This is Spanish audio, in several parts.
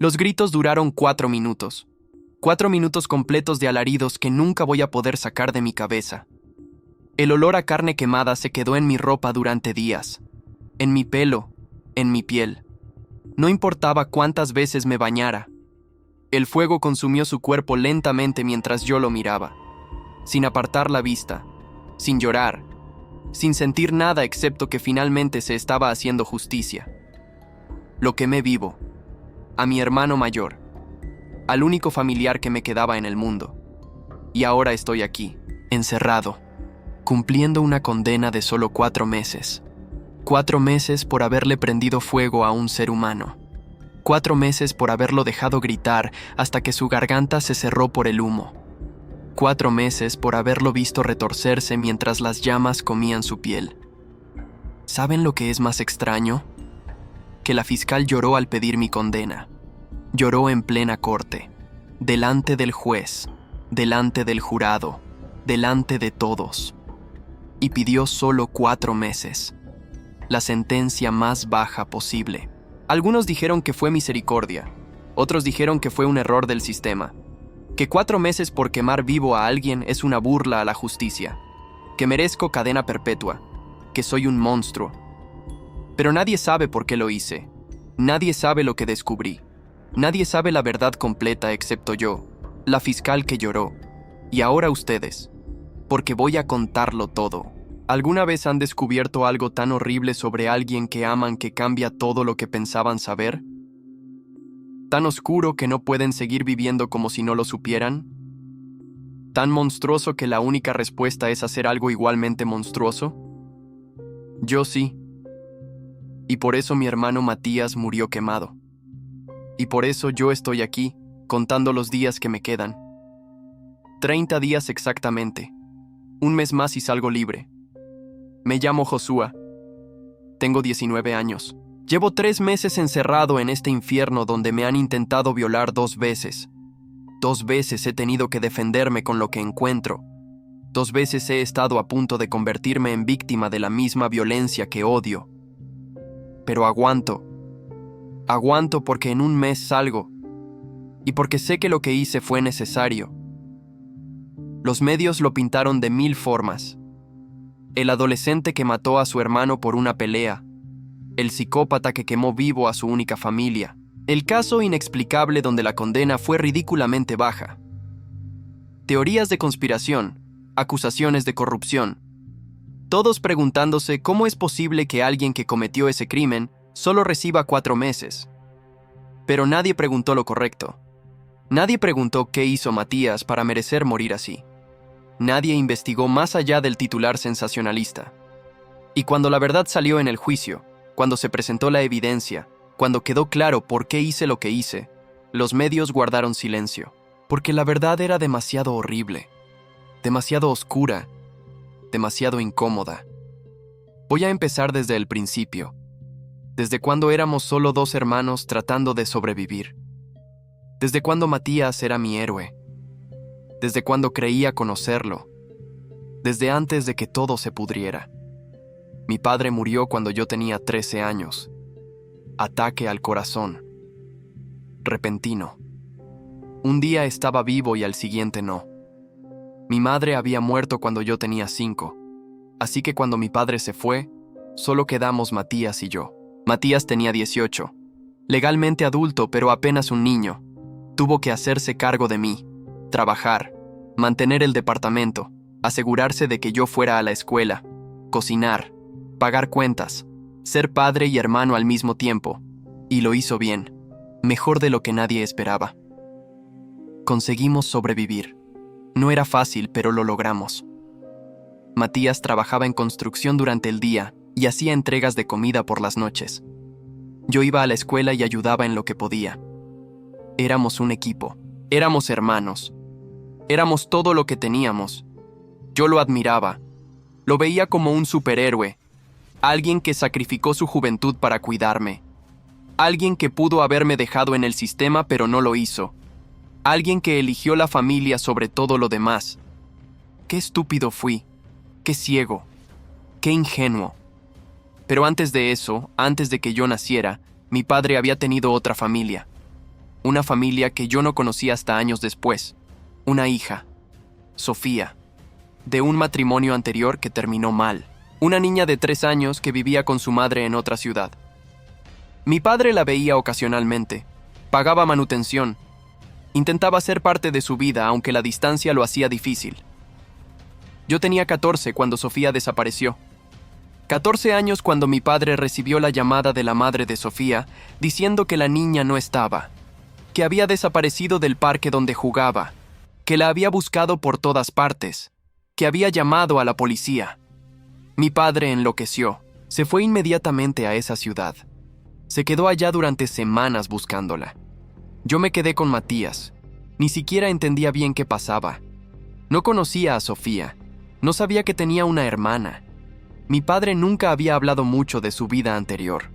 Los gritos duraron 4 minutos. 4 minutos completos de alaridos que nunca voy a poder sacar de mi cabeza. El olor a carne quemada se quedó en mi ropa durante días, en mi pelo, en mi piel. No importaba cuántas veces me bañara. El fuego consumió su cuerpo lentamente mientras yo lo miraba, sin apartar la vista, sin llorar, sin sentir nada excepto que finalmente se estaba haciendo justicia. Lo quemé vivo, a mi hermano mayor, al único familiar que me quedaba en el mundo. Y ahora estoy aquí, encerrado, cumpliendo una condena de solo 4 meses. 4 meses por haberle prendido fuego a un ser humano. 4 meses por haberlo dejado gritar hasta que su garganta se cerró por el humo. 4 meses por haberlo visto retorcerse mientras las llamas comían su piel. ¿Saben lo que es más extraño? Que la fiscal lloró al pedir mi condena. Lloró en plena corte, delante del juez, delante del jurado, delante de todos. Y pidió solo 4 meses. La sentencia más baja posible. Algunos dijeron que fue misericordia, otros dijeron que fue un error del sistema, que 4 meses por quemar vivo a alguien es una burla a la justicia, que merezco cadena perpetua, que soy un monstruo. Pero nadie sabe por qué lo hice, nadie sabe lo que descubrí, nadie sabe la verdad completa excepto yo, la fiscal que lloró, y ahora ustedes, porque voy a contarlo todo. ¿Alguna vez han descubierto algo tan horrible sobre alguien que aman que cambia todo lo que pensaban saber? ¿Tan oscuro que no pueden seguir viviendo como si no lo supieran? ¿Tan monstruoso que la única respuesta es hacer algo igualmente monstruoso? Yo sí. Y por eso mi hermano Matías murió quemado. Y por eso yo estoy aquí, contando los días que me quedan. 30 días exactamente. Un mes más y salgo libre. Me llamo Joshua. Tengo 19 años. Llevo 3 meses encerrado en este infierno donde me han intentado violar 2 veces. 2 veces he tenido que defenderme con lo que encuentro. 2 veces he estado a punto de convertirme en víctima de la misma violencia que odio. Pero aguanto. Aguanto porque en un mes salgo. Y porque sé que lo que hice fue necesario. Los medios lo pintaron de 1000 formas. El adolescente que mató a su hermano por una pelea, el psicópata que quemó vivo a su única familia, el caso inexplicable donde la condena fue ridículamente baja. Teorías de conspiración, acusaciones de corrupción, todos preguntándose cómo es posible que alguien que cometió ese crimen solo reciba 4 meses. Pero nadie preguntó lo correcto. Nadie preguntó qué hizo Matías para merecer morir así. Nadie investigó más allá del titular sensacionalista. Y cuando la verdad salió en el juicio, cuando se presentó la evidencia, cuando quedó claro por qué hice lo que hice, los medios guardaron silencio, porque la verdad era demasiado horrible, demasiado oscura, demasiado incómoda. Voy a empezar desde el principio, desde cuando éramos solo 2 hermanos tratando de sobrevivir, desde cuando Matías era mi héroe, desde cuando creía conocerlo, desde antes de que todo se pudriera. Mi padre murió cuando yo tenía 13 años. Ataque al corazón. Repentino. Un día estaba vivo y al siguiente no. Mi madre había muerto cuando yo tenía 5, así que cuando mi padre se fue, solo quedamos Matías y yo. Matías tenía 18, legalmente adulto pero apenas un niño. Tuvo que hacerse cargo de mí, trabajar, mantener el departamento, asegurarse de que yo fuera a la escuela, cocinar, pagar cuentas, ser padre y hermano al mismo tiempo, y lo hizo bien, mejor de lo que nadie esperaba. Conseguimos sobrevivir. No era fácil, pero lo logramos. Matías trabajaba en construcción durante el día y hacía entregas de comida por las noches. Yo iba a la escuela y ayudaba en lo que podía. Éramos un equipo, éramos hermanos, éramos todo lo que teníamos. Yo lo admiraba, lo veía como un superhéroe, alguien que sacrificó su juventud para cuidarme, alguien que pudo haberme dejado en el sistema pero no lo hizo, alguien que eligió la familia sobre todo lo demás. Qué estúpido fui, qué ciego, qué ingenuo. Pero antes de eso, antes de que yo naciera, mi padre había tenido otra familia. Una familia que yo no conocí hasta años después. Una hija, Sofía, de un matrimonio anterior que terminó mal. Una niña de 3 años que vivía con su madre en otra ciudad. Mi padre la veía ocasionalmente, pagaba manutención, intentaba ser parte de su vida aunque la distancia lo hacía difícil. Yo tenía 14 cuando Sofía desapareció. 14 años cuando mi padre recibió la llamada de la madre de Sofía diciendo que la niña no estaba, que había desaparecido del parque donde jugaba, que la había buscado por todas partes, que había llamado a la policía. Mi padre enloqueció, se fue inmediatamente a esa ciudad. Se quedó allá durante semanas buscándola. Yo me quedé con Matías, ni siquiera entendía bien qué pasaba. No conocía a Sofía, no sabía que tenía una hermana. Mi padre nunca había hablado mucho de su vida anterior.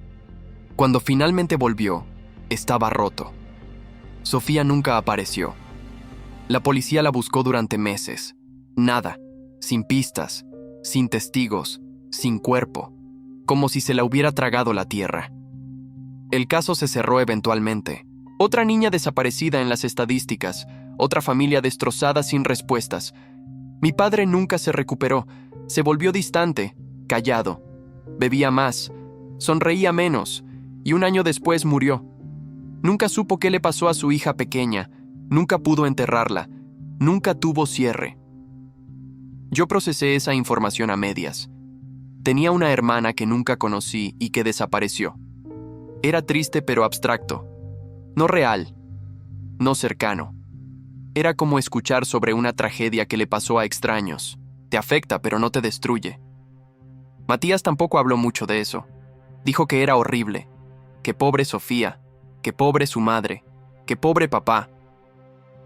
Cuando finalmente volvió, estaba roto. Sofía nunca apareció. La policía la buscó durante meses. Nada, sin pistas, sin testigos, sin cuerpo, como si se la hubiera tragado la tierra. El caso se cerró eventualmente. Otra niña desaparecida en las estadísticas, otra familia destrozada sin respuestas. Mi padre nunca se recuperó, se volvió distante, callado. Bebía más, sonreía menos, y un año después murió. Nunca supo qué le pasó a su hija pequeña, nunca pudo enterrarla, nunca tuvo cierre. Yo procesé esa información a medias. Tenía una hermana que nunca conocí y que desapareció. Era triste pero abstracto, no real, no cercano. Era como escuchar sobre una tragedia que le pasó a extraños. Te afecta pero no te destruye. Matías tampoco habló mucho de eso. Dijo que era horrible, que pobre Sofía, que pobre su madre, que pobre papá.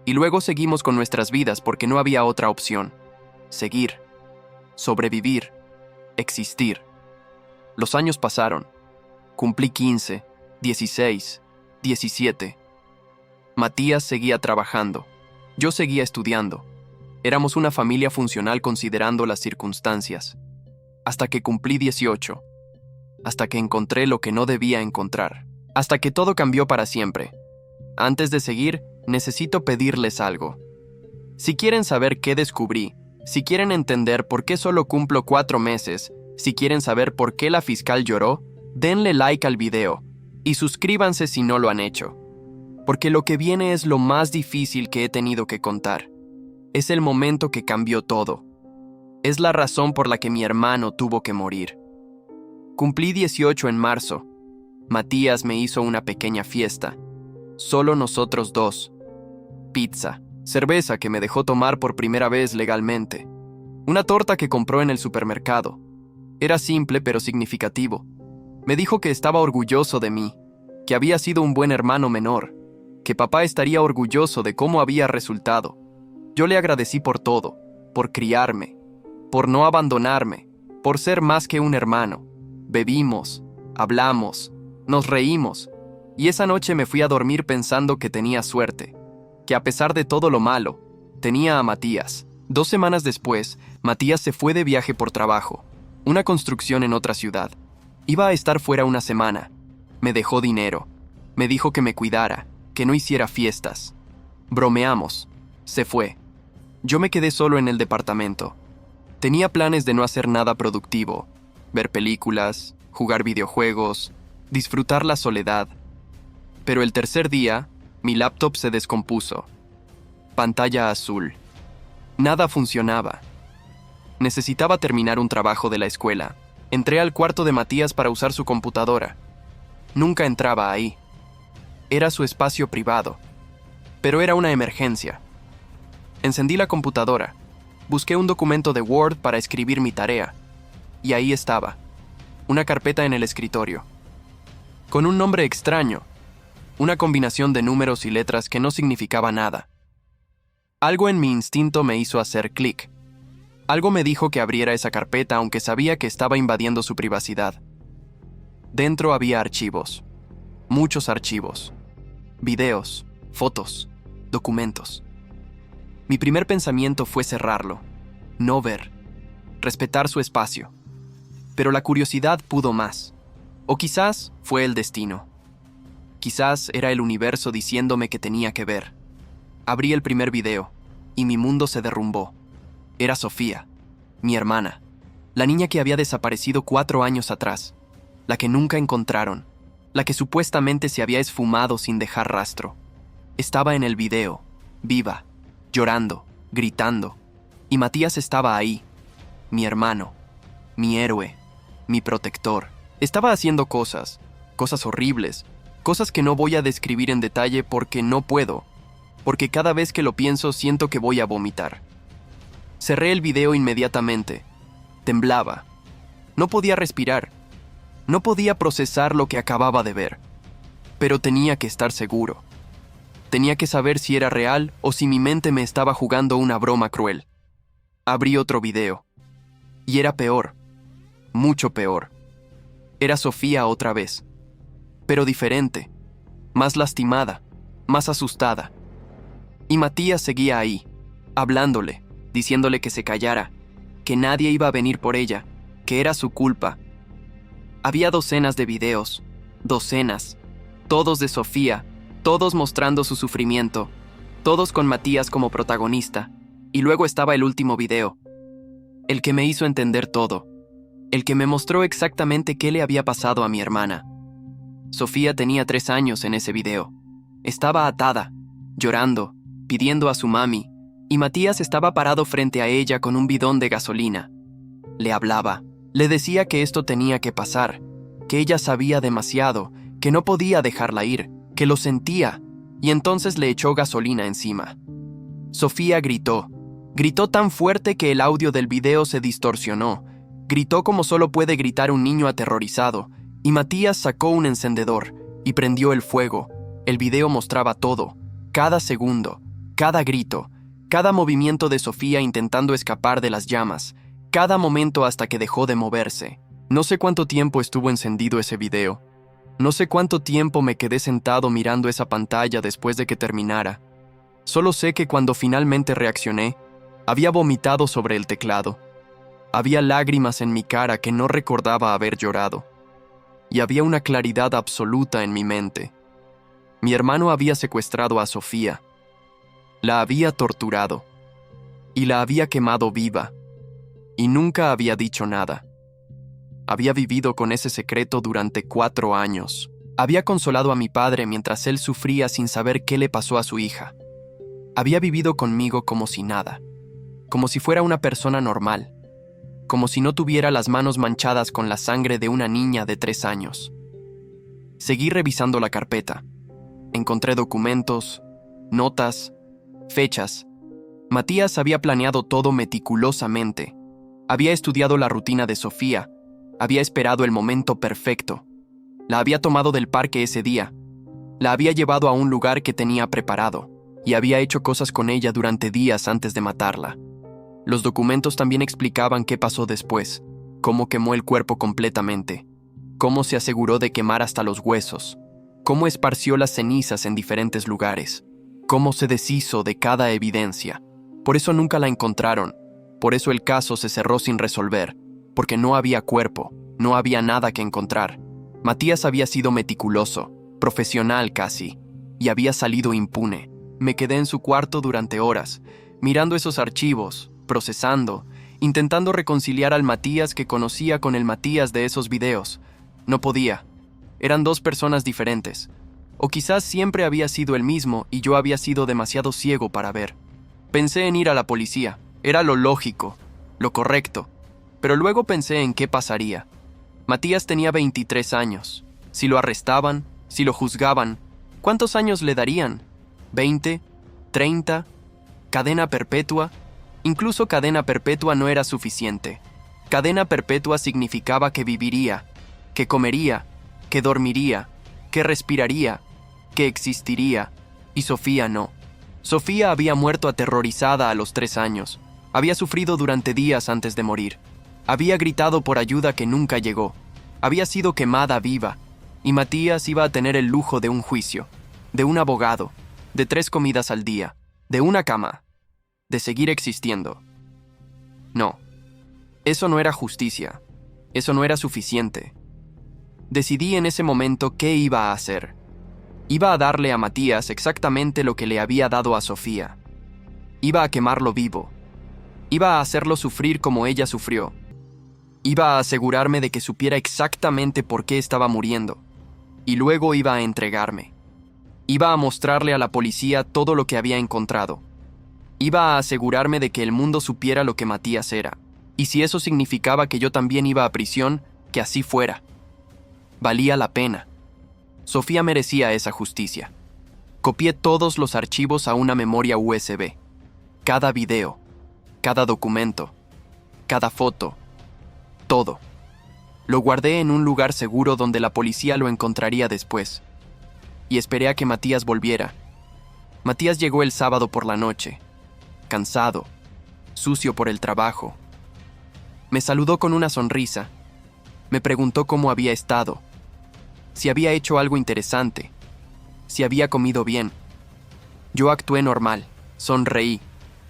Y luego seguimos con nuestras vidas porque no había otra opción. Seguir, sobrevivir, existir. Los años pasaron. Cumplí 15, 16, 17. Matías seguía trabajando. Yo seguía estudiando. Éramos una familia funcional considerando las circunstancias. Hasta que cumplí 18. Hasta que encontré lo que no debía encontrar. Hasta que todo cambió para siempre. Antes de seguir, necesito pedirles algo. Si quieren saber qué descubrí, si quieren entender por qué solo cumplo 4 meses, si quieren saber por qué la fiscal lloró, denle like al video y suscríbanse si no lo han hecho. Porque lo que viene es lo más difícil que he tenido que contar. Es el momento que cambió todo. Es la razón por la que mi hermano tuvo que morir. Cumplí 18 en marzo. Matías me hizo una pequeña fiesta. Solo nosotros dos. Pizza, cerveza que me dejó tomar por primera vez legalmente. Una torta que compró en el supermercado. Era simple pero significativo. Me dijo que estaba orgulloso de mí, que había sido un buen hermano menor, que papá estaría orgulloso de cómo había resultado. Yo le agradecí por todo, por criarme, por no abandonarme, por ser más que un hermano. Bebimos, hablamos, nos reímos, y esa noche me fui a dormir pensando que tenía suerte, que a pesar de todo lo malo, tenía a Matías. 2 semanas después, Matías se fue de viaje por trabajo, una construcción en otra ciudad. Iba a estar fuera una semana. Me dejó dinero. Me dijo que me cuidara, que no hiciera fiestas. Bromeamos. Se fue. Yo me quedé solo en el departamento. Tenía planes de no hacer nada productivo. Ver películas, jugar videojuegos, disfrutar la soledad. Pero el tercer día, mi laptop se descompuso. Pantalla azul. Nada funcionaba. Necesitaba terminar un trabajo de la escuela. Entré al cuarto de Matías para usar su computadora. Nunca entraba ahí. Era su espacio privado. Pero era una emergencia. Encendí la computadora. Busqué un documento de Word para escribir mi tarea. Y ahí estaba. Una carpeta en el escritorio. Con un nombre extraño. Una combinación de números y letras que no significaba nada. Algo en mi instinto me hizo hacer clic. Algo me dijo que abriera esa carpeta aunque sabía que estaba invadiendo su privacidad. Dentro había archivos. Muchos archivos. Videos, fotos, documentos. Mi primer pensamiento fue cerrarlo. No ver. Respetar su espacio. Pero la curiosidad pudo más. O quizás fue el destino. Quizás era el universo diciéndome que tenía que ver. Abrí el primer video, y mi mundo se derrumbó. Era Sofía, mi hermana, la niña que había desaparecido 4 años atrás, la que nunca encontraron, la que supuestamente se había esfumado sin dejar rastro. Estaba en el video, viva, llorando, gritando, y Matías estaba ahí, mi hermano, mi héroe, mi protector. Estaba haciendo cosas horribles, cosas que no voy a describir en detalle porque no puedo, porque cada vez que lo pienso siento que voy a vomitar. Cerré el video inmediatamente. Temblaba. No podía respirar. No podía procesar lo que acababa de ver. Pero tenía que estar seguro. Tenía que saber si era real o si mi mente me estaba jugando una broma cruel. Abrí otro video. Y era peor. Mucho peor. Era Sofía otra vez. Pero diferente. Más lastimada. Más asustada. Y Matías seguía ahí, hablándole, diciéndole que se callara, que nadie iba a venir por ella, que era su culpa. Había docenas de videos, docenas, todos de Sofía, todos mostrando su sufrimiento, todos con Matías como protagonista, y luego estaba el último video, el que me hizo entender todo, el que me mostró exactamente qué le había pasado a mi hermana. Sofía tenía 3 años en ese video. Estaba atada, llorando, pidiendo a su mami, y Matías estaba parado frente a ella con un bidón de gasolina. Le hablaba, le decía que esto tenía que pasar, que ella sabía demasiado, que no podía dejarla ir, que lo sentía, y entonces le echó gasolina encima. Sofía gritó tan fuerte que el audio del video se distorsionó, gritó como solo puede gritar un niño aterrorizado, y Matías sacó un encendedor y prendió el fuego. El video mostraba todo, cada segundo, cada grito, cada movimiento de Sofía intentando escapar de las llamas, cada momento hasta que dejó de moverse. No sé cuánto tiempo estuvo encendido ese video. No sé cuánto tiempo me quedé sentado mirando esa pantalla después de que terminara. Solo sé que cuando finalmente reaccioné, había vomitado sobre el teclado. Había lágrimas en mi cara que no recordaba haber llorado. Y había una claridad absoluta en mi mente. Mi hermano había secuestrado a Sofía. La había torturado. Y la había quemado viva. Y nunca había dicho nada. Había vivido con ese secreto durante 4 años. Había consolado a mi padre mientras él sufría sin saber qué le pasó a su hija. Había vivido conmigo como si nada. Como si fuera una persona normal. Como si no tuviera las manos manchadas con la sangre de una niña de 3 años. Seguí revisando la carpeta. Encontré documentos, notas, fechas. Matías había planeado todo meticulosamente. Había estudiado la rutina de Sofía. Había esperado el momento perfecto. La había tomado del parque ese día. La había llevado a un lugar que tenía preparado. Y había hecho cosas con ella durante días antes de matarla. Los documentos también explicaban qué pasó después. Cómo quemó el cuerpo completamente. Cómo se aseguró de quemar hasta los huesos. Cómo esparció las cenizas en diferentes lugares. Cómo se deshizo de cada evidencia. Por eso nunca la encontraron. Por eso el caso se cerró sin resolver. Porque no había cuerpo, no había nada que encontrar. Matías había sido meticuloso, profesional casi, y había salido impune. Me quedé en su cuarto durante horas, mirando esos archivos, procesando, intentando reconciliar al Matías que conocía con el Matías de esos videos. No podía. Eran 2 personas diferentes. O quizás siempre había sido el mismo y yo había sido demasiado ciego para ver. Pensé en ir a la policía. Era lo lógico, lo correcto. Pero luego pensé en qué pasaría. Matías tenía 23 años. Si lo arrestaban, si lo juzgaban, ¿cuántos años le darían? ¿20? ¿30? ¿Cadena perpetua? Incluso cadena perpetua no era suficiente. Cadena perpetua significaba que viviría, que comería, que dormiría, que respiraría, que existiría. Y Sofía no. Sofía había muerto aterrorizada a los 3 años. Había sufrido durante días antes de morir. Había gritado por ayuda que nunca llegó. Había sido quemada viva. Y Matías iba a tener el lujo de un juicio, de un abogado, de 3 comidas al día, de una cama, de seguir existiendo. No, eso no era justicia. Eso no era suficiente. Decidí en ese momento qué iba a hacer. Iba a darle a Matías exactamente lo que le había dado a Sofía. Iba a quemarlo vivo. Iba a hacerlo sufrir como ella sufrió. Iba a asegurarme de que supiera exactamente por qué estaba muriendo. Y luego iba a entregarme. Iba a mostrarle a la policía todo lo que había encontrado. Iba a asegurarme de que el mundo supiera lo que Matías era. Y si eso significaba que yo también iba a prisión, que así fuera. Valía la pena. Sofía merecía esa justicia. Copié todos los archivos a una memoria USB. Cada video, cada documento, cada foto, todo. Lo guardé en un lugar seguro donde la policía lo encontraría después. Y esperé a que Matías volviera. Matías llegó el sábado por la noche, cansado, sucio por el trabajo. Me saludó con una sonrisa. Me preguntó cómo había estado, si había hecho algo interesante, si había comido bien. Yo actué normal, sonreí,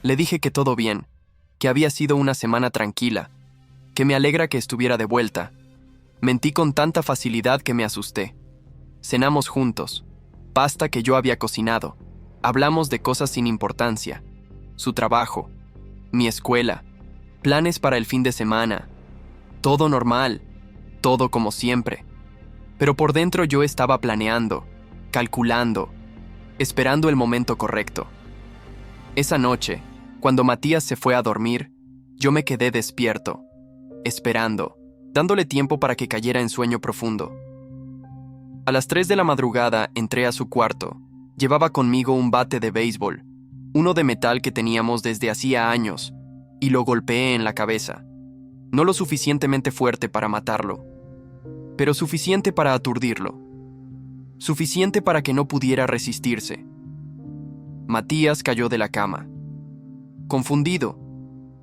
le dije que todo bien, que había sido una semana tranquila, que me alegra que estuviera de vuelta. Mentí con tanta facilidad que me asusté. Cenamos juntos, pasta que yo había cocinado. Hablamos de cosas sin importancia, su trabajo, mi escuela, planes para el fin de semana. Todo normal, todo como siempre. Pero por dentro yo estaba planeando, calculando, esperando el momento correcto. Esa noche, cuando Matías se fue a dormir, yo me quedé despierto, esperando, dándole tiempo para que cayera en sueño profundo. A las 3 de la madrugada entré a su cuarto. Llevaba conmigo un bate de béisbol, uno de metal que teníamos desde hacía años, y lo golpeé en la cabeza. No lo suficientemente fuerte para matarlo, pero suficiente para aturdirlo. Suficiente para que no pudiera resistirse. Matías cayó de la cama, confundido,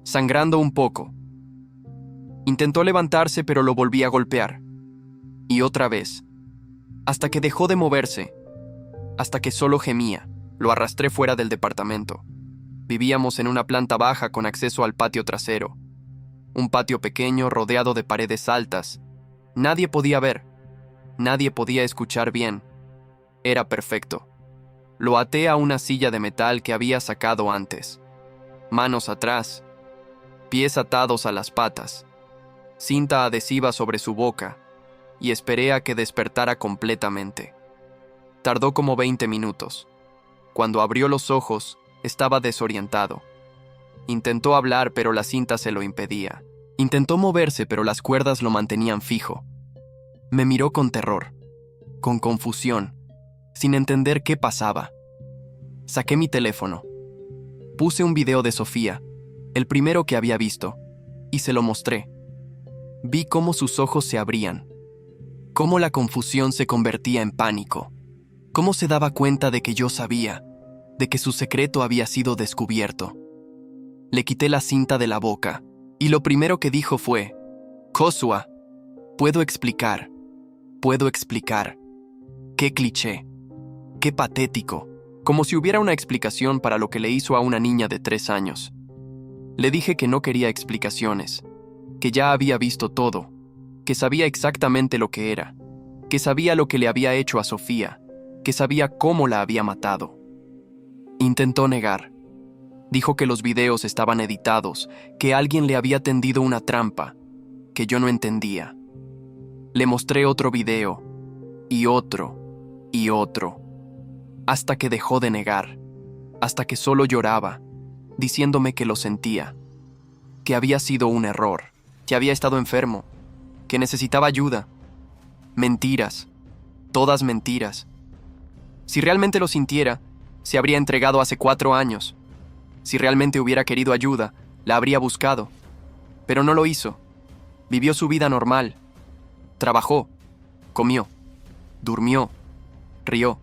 sangrando un poco. Intentó levantarse, pero lo volví a golpear. Y otra vez, hasta que dejó de moverse, hasta que solo gemía. Lo arrastré fuera del departamento. Vivíamos en una planta baja con acceso al patio trasero. Un patio pequeño rodeado de paredes altas. Nadie podía ver. Nadie podía escuchar bien. Era perfecto. Lo até a una silla de metal que había sacado antes. Manos atrás. Pies atados a las patas. Cinta adhesiva sobre su boca. Y esperé a que despertara completamente. Tardó como 20 minutos. Cuando abrió los ojos, estaba desorientado. Intentó hablar, pero la cinta se lo impedía. Intentó moverse, pero las cuerdas lo mantenían fijo. Me miró con terror, con confusión, sin entender qué pasaba. Saqué mi teléfono. Puse un video de Sofía, el primero que había visto, y se lo mostré. Vi cómo sus ojos se abrían, cómo la confusión se convertía en pánico, cómo se daba cuenta de que yo sabía, de que su secreto había sido descubierto. Le quité la cinta de la boca, y lo primero que dijo fue: «Joshua, puedo explicar. Qué cliché, qué patético, como si hubiera una explicación para lo que le hizo a una niña de 3 años. Le dije que no quería explicaciones, que ya había visto todo, que sabía exactamente lo que era, que sabía lo que le había hecho a Sofía, que sabía cómo la había matado. Intentó negar. Dijo que los videos estaban editados, que alguien le había tendido una trampa, que yo no entendía. Le mostré otro video, y otro, hasta que dejó de negar, hasta que solo lloraba, diciéndome que lo sentía, que había sido un error, que había estado enfermo, que necesitaba ayuda. Mentiras, todas mentiras. Si realmente lo sintiera, se habría entregado hace 4 años. Si realmente hubiera querido ayuda, la habría buscado. Pero no lo hizo. Vivió su vida normal. Trabajó, comió, durmió, rió.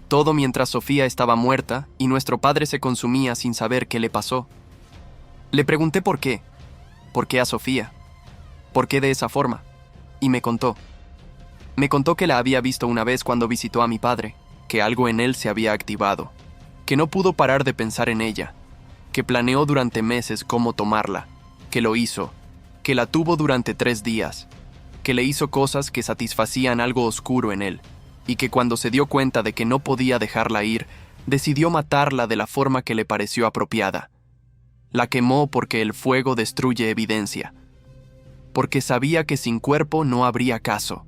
Todo mientras Sofía estaba muerta y nuestro padre se consumía sin saber qué le pasó. Le pregunté por qué. ¿Por qué a Sofía? ¿Por qué de esa forma? Y me contó. Me contó que la había visto una vez cuando visitó a mi padre, que algo en él se había activado, que no pudo parar de pensar en ella, que planeó durante meses cómo tomarla, que lo hizo, que la tuvo durante 3 días, que le hizo cosas que satisfacían algo oscuro en él, y que cuando se dio cuenta de que no podía dejarla ir, decidió matarla de la forma que le pareció apropiada. La quemó porque el fuego destruye evidencia, porque sabía que sin cuerpo no habría caso,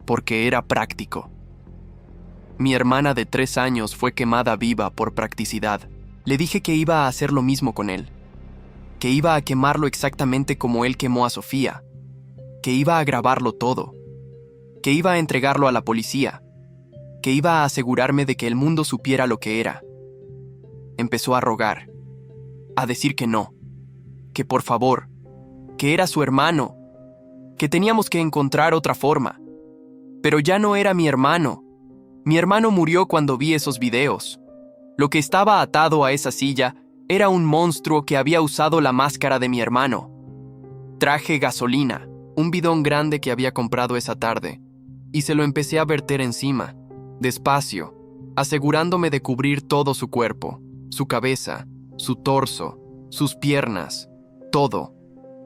porque era práctico. Mi hermana de 3 años fue quemada viva por practicidad. Le dije que iba a hacer lo mismo con él, que iba a quemarlo exactamente como él quemó a Sofía, que iba a grabarlo todo, que iba a entregarlo a la policía, que iba a asegurarme de que el mundo supiera lo que era. Empezó a rogar, a decir que no, que por favor, que era su hermano, que teníamos que encontrar otra forma. Pero ya no era mi hermano. Mi hermano murió cuando vi esos videos. Lo que estaba atado a esa silla era un monstruo que había usado la máscara de mi hermano. Traje gasolina, un bidón grande que había comprado esa tarde, y se lo empecé a verter encima, despacio, asegurándome de cubrir todo su cuerpo, su cabeza, su torso, sus piernas, todo.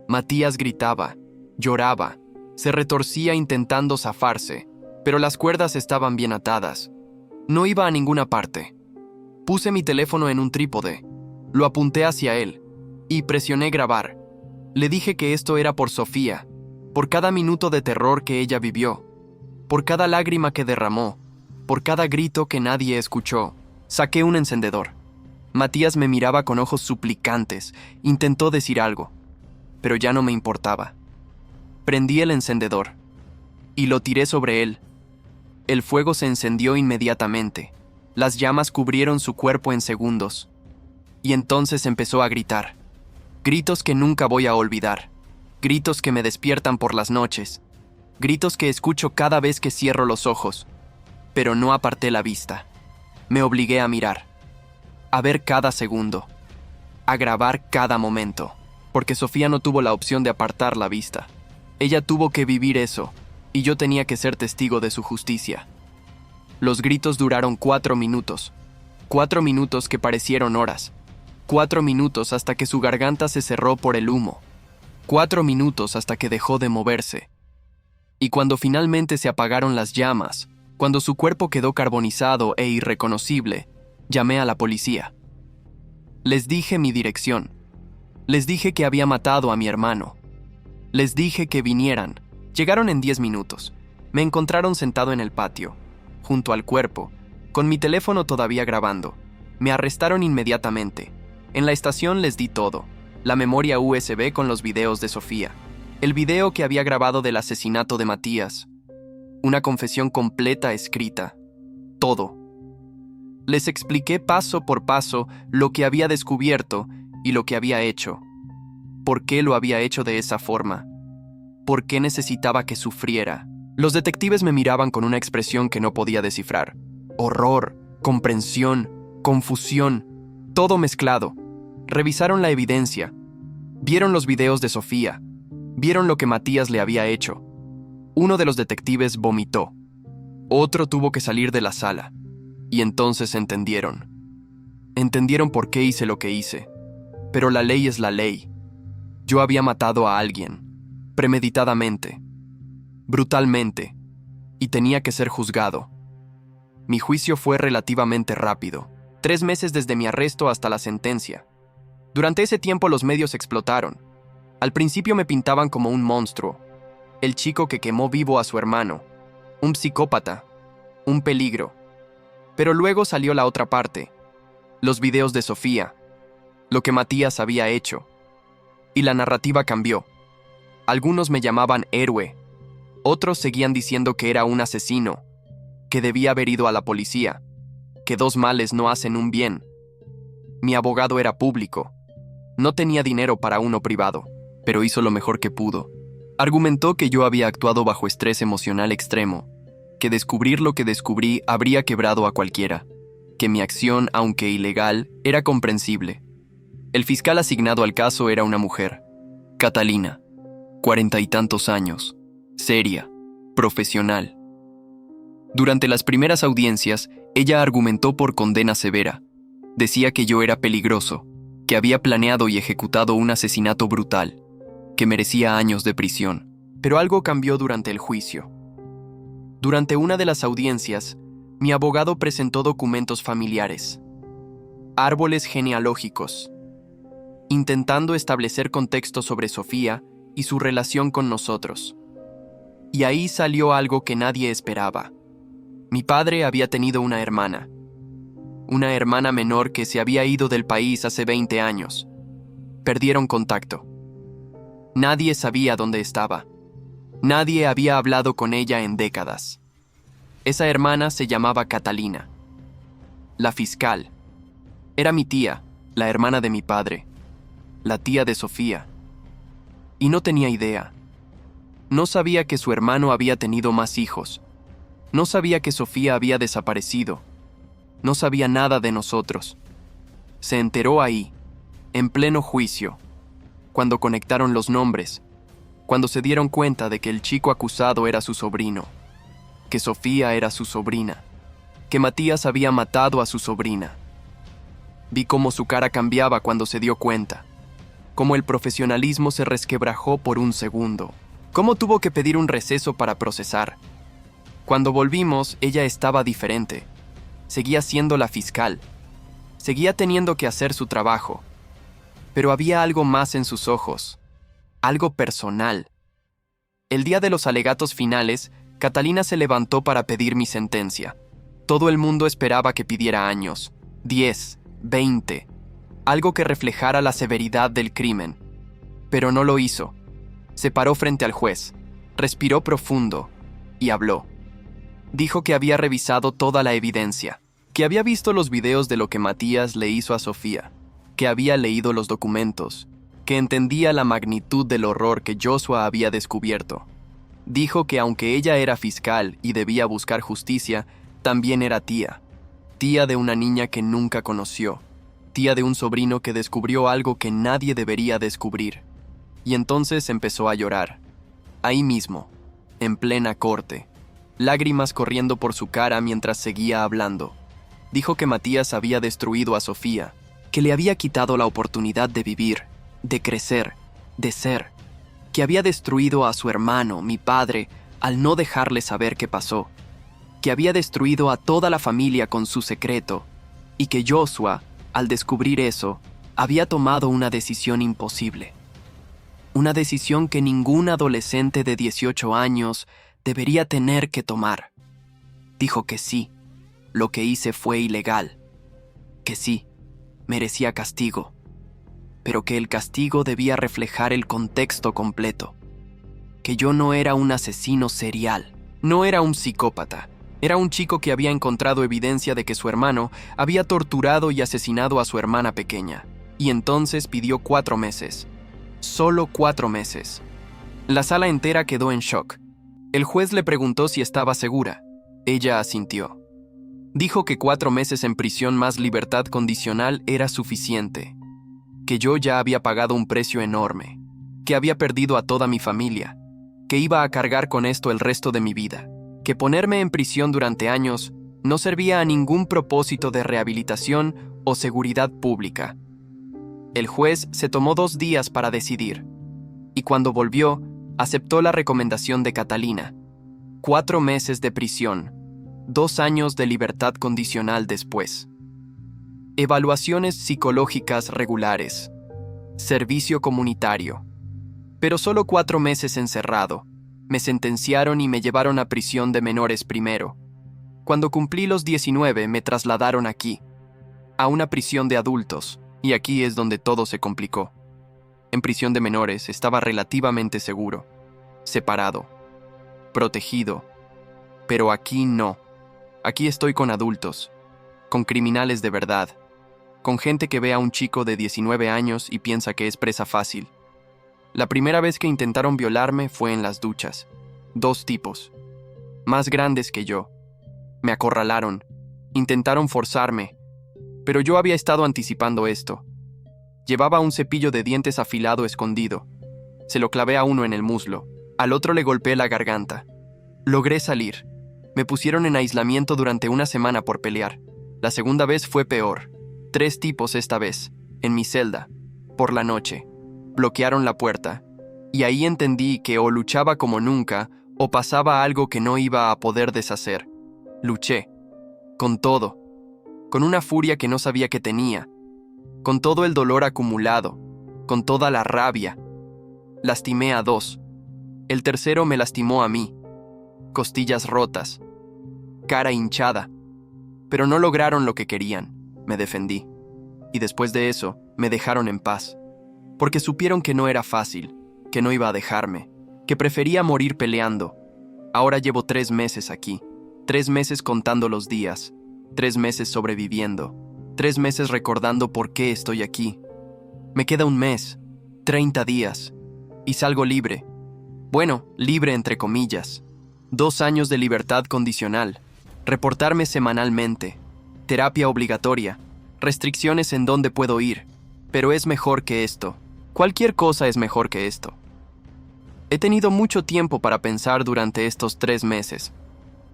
Matías gritaba, lloraba, se retorcía intentando zafarse, pero las cuerdas estaban bien atadas. No iba a ninguna parte. Puse mi teléfono en un trípode, lo apunté hacia él y presioné grabar. Le dije que esto era por Sofía, por cada minuto de terror que ella vivió, por cada lágrima que derramó, por cada grito que nadie escuchó. Saqué un encendedor. Matías me miraba con ojos suplicantes, intentó decir algo, pero ya no me importaba. Prendí el encendedor y lo tiré sobre él. El fuego se encendió inmediatamente. Las llamas cubrieron su cuerpo en segundos. Y entonces empezó a gritar. Gritos que nunca voy a olvidar. Gritos que me despiertan por las noches. Gritos que escucho cada vez que cierro los ojos. Pero no aparté la vista. Me obligué a mirar. A ver cada segundo. A grabar cada momento. Porque Sofía no tuvo la opción de apartar la vista. Ella tuvo que vivir eso, y yo tenía que ser testigo de su justicia. Los gritos duraron 4 minutos. 4 minutos que parecieron horas. 4 minutos hasta que su garganta se cerró por el humo. 4 minutos hasta que dejó de moverse. Y cuando finalmente se apagaron las llamas, cuando su cuerpo quedó carbonizado e irreconocible, llamé a la policía. Les dije mi dirección. Les dije que había matado a mi hermano. Les dije que vinieran. Llegaron en 10 minutos. Me encontraron sentado en el patio, junto al cuerpo, con mi teléfono todavía grabando. Me arrestaron inmediatamente. En la estación les di todo. La memoria USB con los videos de Sofía. El video que había grabado del asesinato de Matías. Una confesión completa escrita. Todo. Les expliqué paso por paso lo que había descubierto y lo que había hecho. ¿Por qué lo había hecho de esa forma? ¿Por qué necesitaba que sufriera? Los detectives me miraban con una expresión que no podía descifrar. Horror, comprensión, confusión, todo mezclado. Revisaron la evidencia. Vieron los videos de Sofía. Vieron lo que Matías le había hecho. Uno de los detectives vomitó. Otro tuvo que salir de la sala. Y entonces entendieron. Entendieron por qué hice lo que hice. Pero la ley es la ley. Yo había matado a alguien, premeditadamente, brutalmente, y tenía que ser juzgado. Mi juicio fue relativamente rápido, 3 meses desde mi arresto hasta la sentencia. Durante ese tiempo los medios explotaron. Al principio me pintaban como un monstruo, el chico que quemó vivo a su hermano, un psicópata, un peligro. Pero luego salió la otra parte, los videos de Sofía, lo que Matías había hecho. Y la narrativa cambió. Algunos me llamaban héroe, otros seguían diciendo que era un asesino, que debía haber ido a la policía, que 2 males no hacen un bien. Mi abogado era público, no tenía dinero para uno privado, pero hizo lo mejor que pudo. Argumentó que yo había actuado bajo estrés emocional extremo, que descubrir lo que descubrí habría quebrado a cualquiera, que mi acción, aunque ilegal, era comprensible. El fiscal asignado al caso era una mujer, Catalina, 40 y tantos años, seria, profesional. Durante las primeras audiencias, ella argumentó por condena severa. Decía que yo era peligroso, que había planeado y ejecutado un asesinato brutal, que merecía años de prisión. Pero algo cambió durante el juicio. Durante una de las audiencias, mi abogado presentó documentos familiares, árboles genealógicos, intentando establecer contexto sobre Sofía y su relación con nosotros. Y ahí salió algo que nadie esperaba. Mi padre había tenido una hermana menor que se había ido del país hace 20 años. Perdieron contacto. Nadie sabía dónde estaba. Nadie había hablado con ella en décadas. Esa hermana se llamaba Catalina. La fiscal. Era mi tía, la hermana de mi padre, la tía de Sofía. Y no tenía idea. No sabía que su hermano había tenido más hijos. No sabía que Sofía había desaparecido. No sabía nada de nosotros. Se enteró ahí, en pleno juicio, cuando conectaron los nombres, cuando se dieron cuenta de que el chico acusado era su sobrino, que Sofía era su sobrina, que Matías había matado a su sobrina. Vi cómo su cara cambiaba cuando se dio cuenta, cómo el profesionalismo se resquebrajó por un segundo, cómo tuvo que pedir un receso para procesar. Cuando volvimos, ella estaba diferente. Seguía siendo la fiscal. Seguía teniendo que hacer su trabajo. Pero había algo más en sus ojos. Algo personal. El día de los alegatos finales, Catalina se levantó para pedir mi sentencia. Todo el mundo esperaba que pidiera años. 10, 20. Algo que reflejara la severidad del crimen. Pero no lo hizo. Se paró frente al juez. Respiró profundo. Y habló. Dijo que había revisado toda la evidencia, que había visto los videos de lo que Matías le hizo a Sofía, que había leído los documentos, que entendía la magnitud del horror que Joshua había descubierto. Dijo que aunque ella era fiscal y debía buscar justicia, también era tía de una niña que nunca conoció, tía de un sobrino que descubrió algo que nadie debería descubrir. Y entonces empezó a llorar, ahí mismo, en plena corte. Lágrimas corriendo por su cara mientras seguía hablando. Dijo que Matías había destruido a Sofía, que le había quitado la oportunidad de vivir, de crecer, de ser, que había destruido a su hermano, mi padre, al no dejarle saber qué pasó, que había destruido a toda la familia con su secreto, y que Joshua, al descubrir eso, había tomado una decisión imposible. Una decisión que ningún adolescente de 18 años debería tener que tomar. Dijo que sí, lo que hice fue ilegal, que sí, merecía castigo, pero que el castigo debía reflejar el contexto completo, que yo no era un asesino serial, no era un psicópata, era un chico que había encontrado evidencia de que su hermano había torturado y asesinado a su hermana pequeña, y entonces pidió 4 meses, solo 4 meses. La sala entera quedó en shock. El juez le preguntó si estaba segura. Ella asintió. Dijo que 4 meses en prisión más libertad condicional era suficiente, que yo ya había pagado un precio enorme, que había perdido a toda mi familia, que iba a cargar con esto el resto de mi vida, que ponerme en prisión durante años no servía a ningún propósito de rehabilitación o seguridad pública. El juez se tomó 2 días para decidir, y cuando volvió, aceptó la recomendación de Catalina. 4 meses de prisión, 2 años de libertad condicional después. Evaluaciones psicológicas regulares. Servicio comunitario. Pero solo 4 meses encerrado. Me sentenciaron y me llevaron a prisión de menores primero. Cuando cumplí los 19 me trasladaron aquí, a una prisión de adultos, y aquí es donde todo se complicó. En prisión de menores estaba relativamente seguro, separado, protegido, pero aquí no. Aquí estoy con adultos, con criminales de verdad, con gente que ve a un chico de 19 años y piensa que es presa fácil. La primera vez que intentaron violarme fue en las duchas. 2 tipos, más grandes que yo. Me acorralaron, intentaron forzarme, pero yo había estado anticipando esto. Llevaba un cepillo de dientes afilado escondido. Se lo clavé a uno en el muslo, al otro le golpeé la garganta. Logré salir. Me pusieron en aislamiento durante 1 semana por pelear. La segunda vez fue peor. 3 tipos esta vez, en mi celda, por la noche. Bloquearon la puerta, y ahí entendí que o luchaba como nunca, O pasaba algo que no iba a poder deshacer. Luché. Con todo. Con una furia que no sabía que tenía. Con todo el dolor acumulado. Con toda la rabia. Lastimé a 2. El tercero me lastimó a mí. Costillas rotas. Cara hinchada. Pero no lograron lo que querían. Me defendí. Y después de eso, me dejaron en paz. Porque supieron que no era fácil, que no iba a dejarme, que prefería morir peleando. Ahora llevo 3 meses aquí, 3 meses contando los días, 3 meses sobreviviendo, 3 meses recordando por qué estoy aquí. Me queda un mes, 30 días, y salgo libre. Bueno, libre entre comillas. 2 años de libertad condicional, reportarme semanalmente, terapia obligatoria, restricciones en dónde puedo ir, pero es mejor que esto. Cualquier cosa es mejor que esto. He tenido mucho tiempo para pensar durante estos 3 meses.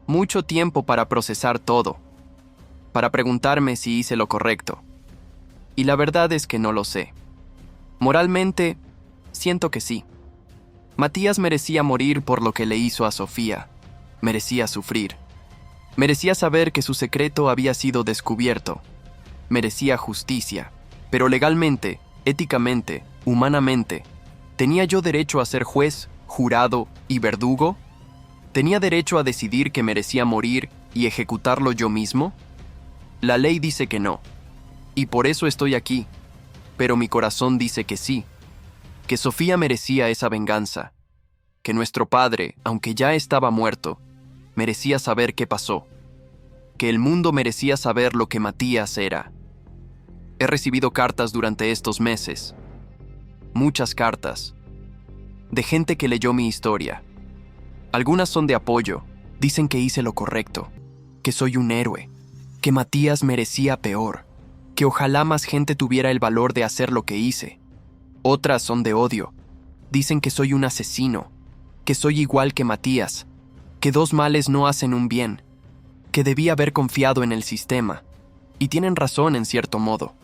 Mucho tiempo para procesar todo. Para preguntarme si hice lo correcto. Y la verdad es que no lo sé. Moralmente, siento que sí. Matías merecía morir por lo que le hizo a Sofía. Merecía sufrir. Merecía saber que su secreto había sido descubierto. Merecía justicia. Pero legalmente, éticamente, humanamente, ¿tenía yo derecho a ser juez, jurado y verdugo? ¿Tenía derecho a decidir que merecía morir y ejecutarlo yo mismo? La ley dice que no, y por eso estoy aquí, pero mi corazón dice que sí, que Sofía merecía esa venganza, que nuestro padre, aunque ya estaba muerto, merecía saber qué pasó, que el mundo merecía saber lo que Matías era. He recibido cartas durante estos meses, muchas cartas, de gente que leyó mi historia. Algunas son de apoyo, dicen que hice lo correcto, que soy un héroe, que Matías merecía peor, que ojalá más gente tuviera el valor de hacer lo que hice. Otras son de odio, dicen que soy un asesino, que soy igual que Matías, que 2 males no hacen un bien, que debí haber confiado en el sistema, y tienen razón en cierto modo.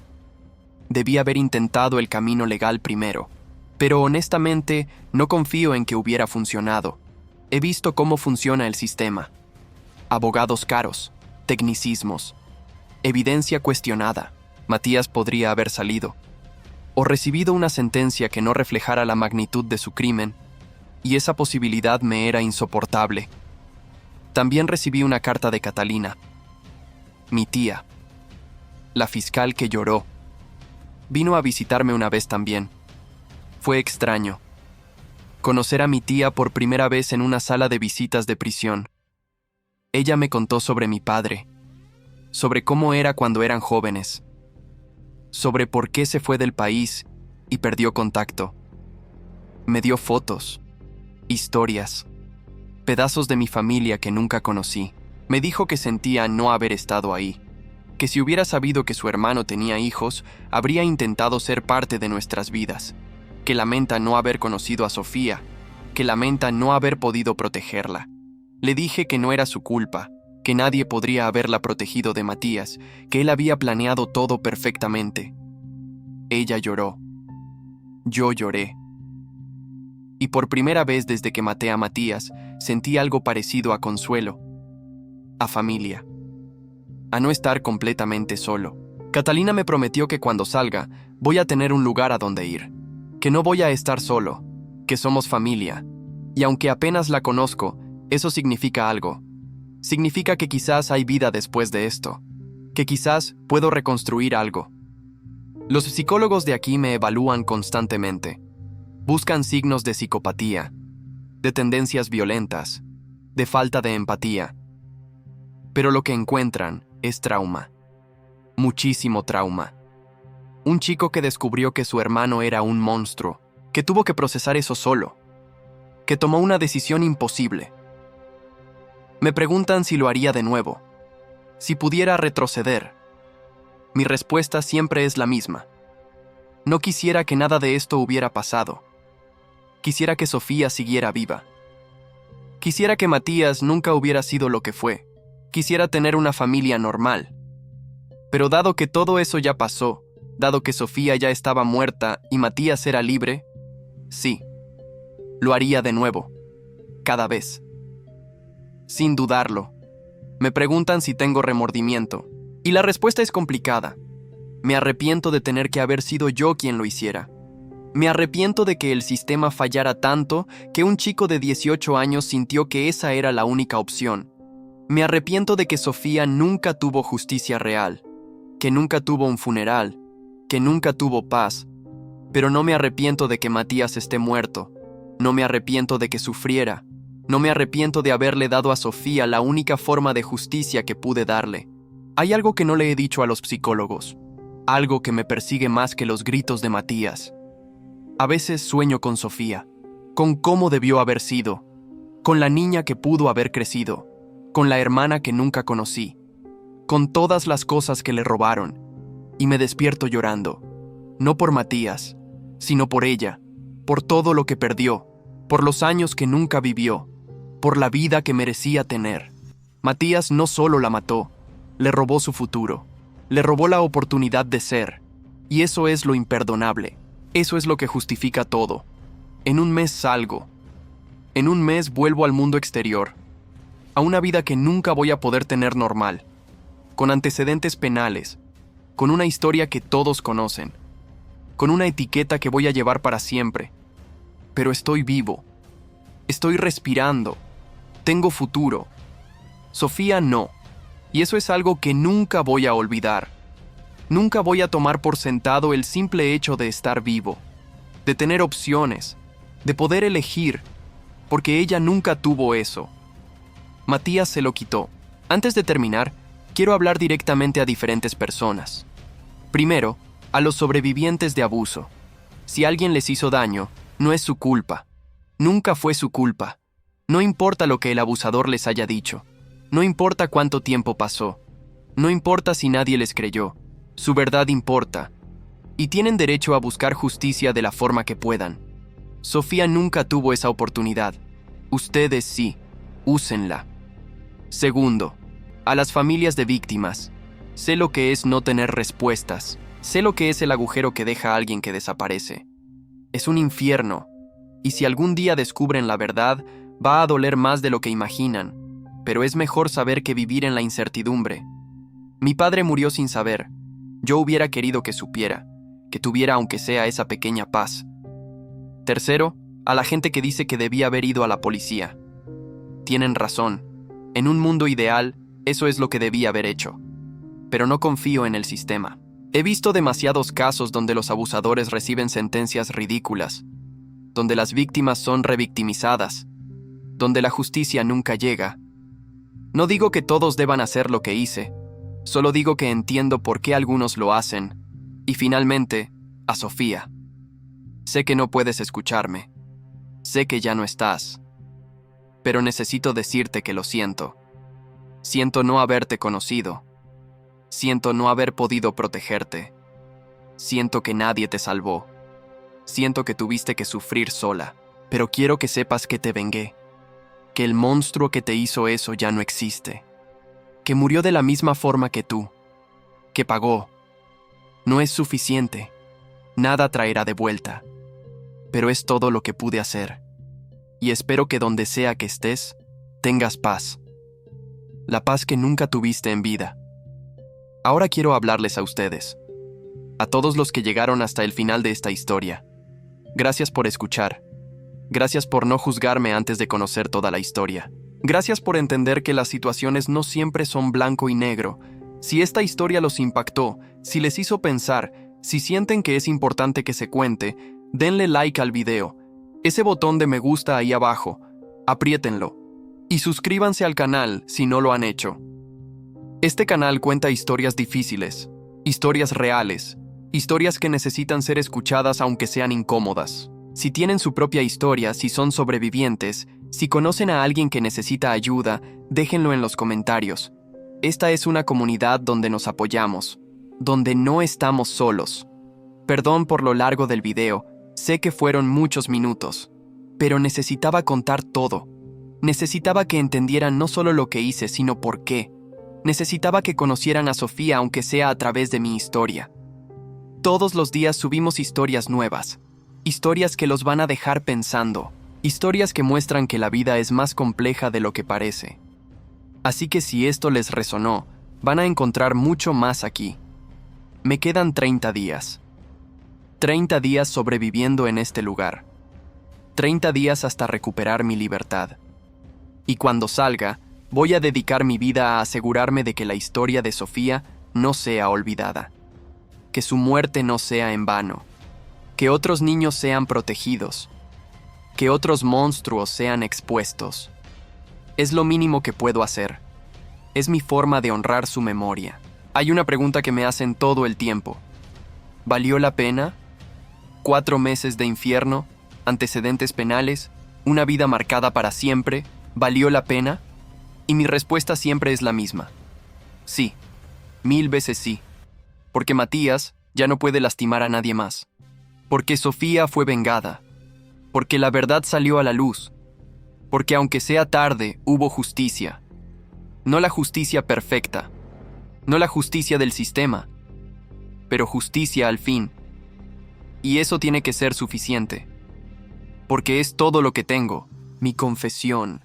Debí haber intentado el camino legal primero, pero honestamente no confío en que hubiera funcionado. He visto cómo funciona el sistema. Abogados caros, tecnicismos, evidencia cuestionada. Matías podría haber salido, o recibido una sentencia que no reflejara la magnitud de su crimen, y esa posibilidad me era insoportable. También recibí una carta de Catalina, mi tía, la fiscal que lloró. Vino a visitarme una vez también. Fue extraño. Conocer a mi tía por primera vez en una sala de visitas de prisión. Ella me contó sobre mi padre, sobre cómo era cuando eran jóvenes, sobre por qué se fue del país y perdió contacto. Me dio fotos, historias, pedazos de mi familia que nunca conocí. Me dijo que sentía no haber estado ahí, que si hubiera sabido que su hermano tenía hijos, habría intentado ser parte de nuestras vidas, que lamenta no haber conocido a Sofía, que lamenta no haber podido protegerla. Le dije que no era su culpa, que nadie podría haberla protegido de Matías, que él había planeado todo perfectamente. Ella lloró. Yo lloré. Y por primera vez desde que maté a Matías, sentí algo parecido a consuelo, a familia, a no estar completamente solo. Catalina me prometió que cuando salga, voy a tener un lugar a donde ir, que no voy a estar solo, que somos familia, y aunque apenas la conozco, eso significa algo. Significa que quizás hay vida después de esto, que quizás puedo reconstruir algo. Los psicólogos de aquí me evalúan constantemente. Buscan signos de psicopatía, de tendencias violentas, de falta de empatía. Pero lo que encuentran es trauma. Muchísimo trauma. Un chico que descubrió que su hermano era un monstruo, que tuvo que procesar eso solo, que tomó una decisión imposible. Me preguntan si lo haría de nuevo, si pudiera retroceder. Mi respuesta siempre es la misma. No quisiera que nada de esto hubiera pasado. Quisiera que Sofía siguiera viva. Quisiera que Matías nunca hubiera sido lo que fue. Quisiera tener una familia normal. Pero dado que todo eso ya pasó, dado que Sofía ya estaba muerta y Matías era libre, sí, lo haría de nuevo, cada vez. sin dudarlo. Me preguntan si tengo remordimiento, y la respuesta es complicada. Me arrepiento de tener que haber sido yo quien lo hiciera. Me arrepiento de que el sistema fallara tanto que un chico de 18 años sintió que esa era la única opción. Me arrepiento de que Sofía nunca tuvo justicia real, que nunca tuvo un funeral, que nunca tuvo paz. Pero no me arrepiento de que Matías esté muerto. No me arrepiento de que sufriera. No me arrepiento de haberle dado a Sofía la única forma de justicia que pude darle. Hay algo que no le he dicho a los psicólogos. Algo que me persigue más que los gritos de Matías. A veces sueño con Sofía, con cómo debió haber sido, con la niña que pudo haber crecido, con la hermana que nunca conocí, con todas las cosas que le robaron, y me despierto llorando, no por Matías, sino por ella, por todo lo que perdió, por los años que nunca vivió, por la vida que merecía tener. Matías no solo la mató, le robó su futuro, le robó la oportunidad de ser, y eso es lo imperdonable. Eso es lo que justifica todo. En un mes salgo. En un mes vuelvo al mundo exterior, a una vida que nunca voy a poder tener normal, con antecedentes penales, con una historia que todos conocen, con una etiqueta que voy a llevar para siempre. Pero estoy vivo, estoy respirando, tengo futuro. Sofía no, y eso es algo que nunca voy a olvidar. Nunca voy a tomar por sentado el simple hecho de estar vivo, de tener opciones, de poder elegir, porque ella nunca tuvo eso. Matías se lo quitó. Antes de terminar, quiero hablar directamente a diferentes personas. Primero, a los sobrevivientes de abuso. Si alguien les hizo daño, no es su culpa. Nunca fue su culpa. No importa lo que el abusador les haya dicho. No importa cuánto tiempo pasó. No importa si nadie les creyó. Su verdad importa, y tienen derecho a buscar justicia de la forma que puedan. Sofía nunca tuvo esa oportunidad. Ustedes sí, úsenla. Segundo, a las familias de víctimas. Sé lo que es no tener respuestas. Sé lo que es el agujero que deja a alguien que desaparece. Es un infierno, y si algún día descubren la verdad, va a doler más de lo que imaginan, pero es mejor saber que vivir en la incertidumbre. Mi padre murió sin saber. Yo hubiera querido que supiera, que tuviera aunque sea esa pequeña paz. Tercero, a la gente que dice que debía haber ido a la policía. Tienen razón. En un mundo ideal, eso es lo que debía haber hecho. Pero no confío en el sistema. He visto demasiados casos donde los abusadores reciben sentencias ridículas, donde las víctimas son revictimizadas, donde la justicia nunca llega. No digo que todos deban hacer lo que hice, solo digo que entiendo por qué algunos lo hacen. Y finalmente, a Sofía. Sé que no puedes escucharme. Sé que ya no estás. Pero necesito decirte que lo siento. Siento no haberte conocido. Siento no haber podido protegerte. Siento que nadie te salvó. Siento que tuviste que sufrir sola. Pero quiero que sepas que te vengué. Que el monstruo que te hizo eso ya no existe. Que murió de la misma forma que tú, que pagó. No es suficiente, nada traerá de vuelta, pero es todo lo que pude hacer, y espero que donde sea que estés, tengas paz, la paz que nunca tuviste en vida. Ahora quiero hablarles a ustedes, a todos los que llegaron hasta el final de esta historia. Gracias por escuchar, gracias por no juzgarme antes de conocer toda la historia. Gracias por entender que las situaciones no siempre son blanco y negro. Si esta historia los impactó, si les hizo pensar, si sienten que es importante que se cuente, denle like al video. Ese botón de me gusta ahí abajo, apriétenlo. Y suscríbanse al canal si no lo han hecho. Este canal cuenta historias difíciles, historias reales, historias que necesitan ser escuchadas aunque sean incómodas. Si tienen su propia historia, si son sobrevivientes, si conocen a alguien que necesita ayuda, déjenlo en los comentarios. Esta es una comunidad donde nos apoyamos, donde no estamos solos. Perdón por lo largo del video, sé que fueron muchos minutos, pero necesitaba contar todo. Necesitaba que entendieran no solo lo que hice, sino por qué. Necesitaba que conocieran a Sofía aunque sea a través de mi historia. Todos los días subimos historias nuevas, historias que los van a dejar pensando. Historias que muestran que la vida es más compleja de lo que parece. Así que si esto les resonó, van a encontrar mucho más aquí. Me quedan 30 días. 30 días sobreviviendo en este lugar. 30 días hasta recuperar mi libertad. Y cuando salga, voy a dedicar mi vida a asegurarme de que la historia de Sofía no sea olvidada. Que su muerte no sea en vano. Que otros niños sean protegidos. Que otros monstruos sean expuestos. Es lo mínimo que puedo hacer. Es mi forma de honrar su memoria. Hay una pregunta que me hacen todo el tiempo. ¿Valió la pena? 4 meses de infierno, antecedentes penales, una vida marcada para siempre, ¿valió la pena? Y mi respuesta siempre es la misma. Sí, 1000 veces sí. Porque Matías ya no puede lastimar a nadie más. Porque Sofía fue vengada. Porque la verdad salió a la luz. Porque aunque sea tarde, hubo justicia. No la justicia perfecta. No la justicia del sistema. Pero justicia al fin. Y eso tiene que ser suficiente. Porque es todo lo que tengo. Mi confesión.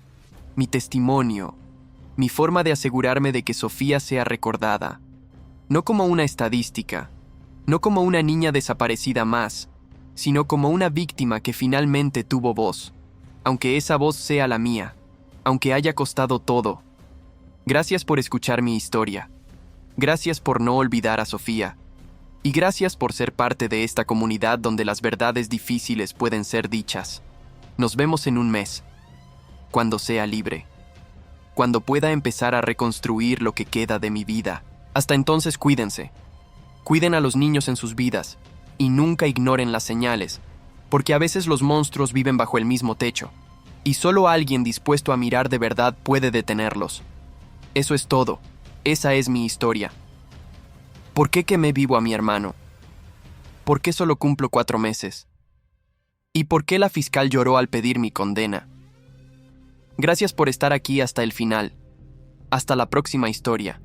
Mi testimonio. Mi forma de asegurarme de que Sofía sea recordada. No como una estadística. No como una niña desaparecida más, sino como una víctima que finalmente tuvo voz, aunque esa voz sea la mía, aunque haya costado todo. Gracias por escuchar mi historia. Gracias por no olvidar a Sofía. Y gracias por ser parte de esta comunidad donde las verdades difíciles pueden ser dichas. Nos vemos en un mes, cuando sea libre, cuando pueda empezar a reconstruir lo que queda de mi vida. Hasta entonces cuídense. Cuiden a los niños en sus vidas y nunca ignoren las señales, porque a veces los monstruos viven bajo el mismo techo, y solo alguien dispuesto a mirar de verdad puede detenerlos. Eso es todo. Esa es mi historia. ¿Por qué quemé vivo a mi hermano? ¿Por qué solo cumplo 4 meses? ¿Y por qué la fiscal lloró al pedir mi condena? Gracias por estar aquí hasta el final. Hasta la próxima historia.